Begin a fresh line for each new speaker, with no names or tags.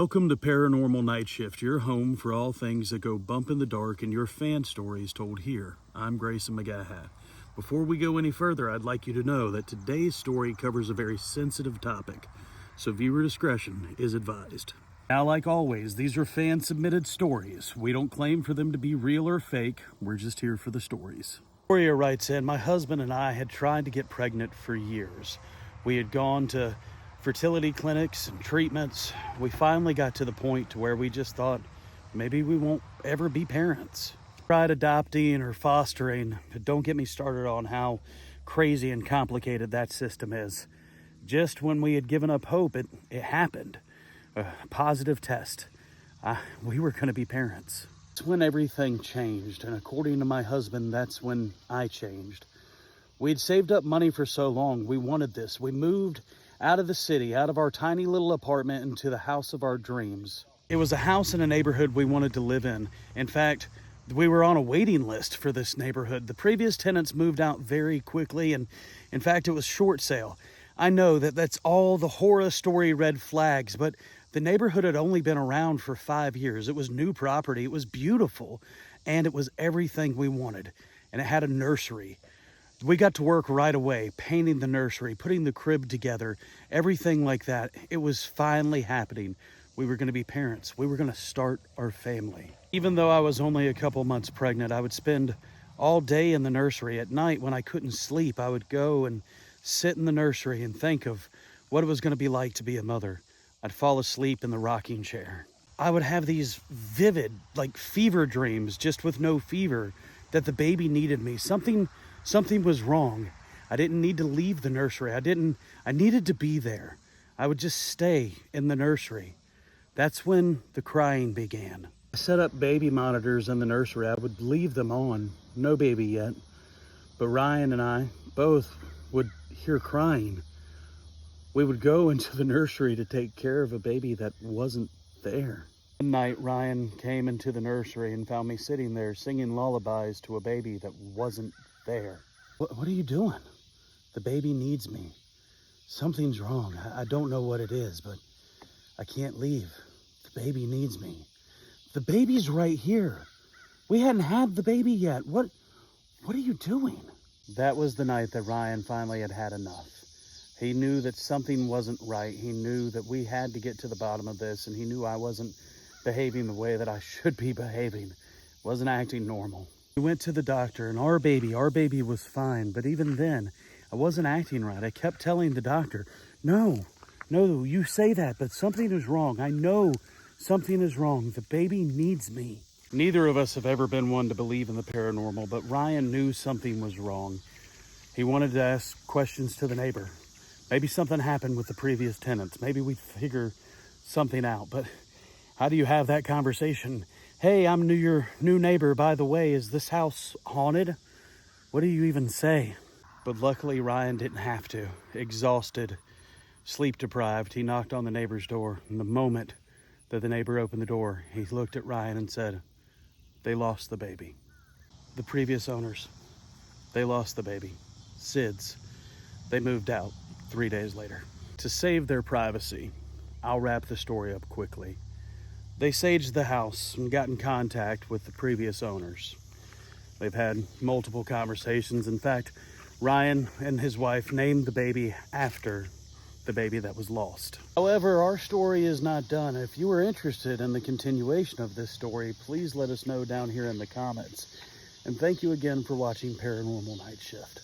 Welcome to Paranormal Nightshift, your home for all things that go bump in the dark and your fan stories told here. I'm Grayson McGaha. Before we go any further, I'd like you to know that today's story covers a very sensitive topic, so viewer discretion is advised. Now, like always, these are fan-submitted stories. We don't claim for them to be real or fake. We're just here for the stories. Warrior writes in, my husband and I had tried to get pregnant for years. We had gone to fertility clinics and treatments. We finally got to the point to where we just thought maybe we won't ever be parents. Tried adopting or fostering, but don't get me started on how crazy and complicated that system is. Just when we had given up hope, it happened. A positive test. We were going to be parents. That's when everything changed, and according to my husband, that's when I changed. We'd saved up money for so long. We wanted this. We moved out of the city, out of our tiny little apartment, into the house of our dreams. It was a house in a neighborhood we wanted to live in. In fact, we were on a waiting list for this neighborhood. The previous tenants moved out very quickly, and in fact, it was short sale. I know that that's all the horror story red flags, but the neighborhood had only been around for 5 years. It was new property, it was beautiful, and it was everything we wanted. And it had a nursery. We got to work right away, painting the nursery, putting the crib together, everything like that. It was finally happening. We were going to be parents. We were going to start our family. Even though I was only a couple months pregnant, I would spend all day in the nursery. At night, when I couldn't sleep, I would go and sit in the nursery and think of what it was going to be like to be a mother. I'd fall asleep in the rocking chair. I would have these vivid, like fever dreams, just with no fever, that the baby needed me. Something was wrong. I didn't need to leave the nursery. I needed to be there. I would just stay in the nursery. That's when the crying began. I set up baby monitors in the nursery. I would leave them on. No baby yet. But Ryan and I both would hear crying. We would go into the nursery to take care of a baby that wasn't there. One night, Ryan came into the nursery and found me sitting there singing lullabies to a baby that wasn't there. What are you doing? The baby needs me. Something's wrong. I don't know what it is, but I can't leave. The baby needs me. The baby's right here. We hadn't had the baby yet. What are you doing? That was the night that Ryan finally had enough. He knew that something wasn't right. He knew that we had to get to the bottom of this, and he knew I wasn't behaving the way that I should be behaving. Wasn't acting normal. We went to the doctor, and our baby was fine, but even then, I wasn't acting right. I kept telling the doctor, no, you say that, but something is wrong. I know something is wrong. The baby needs me. Neither of us have ever been one to believe in the paranormal, but Ryan knew something was wrong. He wanted to ask questions to the neighbor. Maybe something happened with the previous tenants. Maybe we'd figure something out. But how do you have that conversation? Hey, I'm your new neighbor. By the way, is this house haunted? What do you even say? But luckily, Ryan didn't have to. Exhausted, sleep deprived, he knocked on the neighbor's door. And the moment that the neighbor opened the door, he looked at Ryan and said, they lost the baby. The previous owners, they lost the baby. SIDS. They moved out 3 days later. To save their privacy, I'll wrap the story up quickly. They saged the house and got in contact with the previous owners. They've had multiple conversations. In fact, Ryan and his wife named the baby after the baby that was lost. However, our story is not done. If you are interested in the continuation of this story, please let us know down here in the comments. And thank you again for watching Paranormal Night Shift.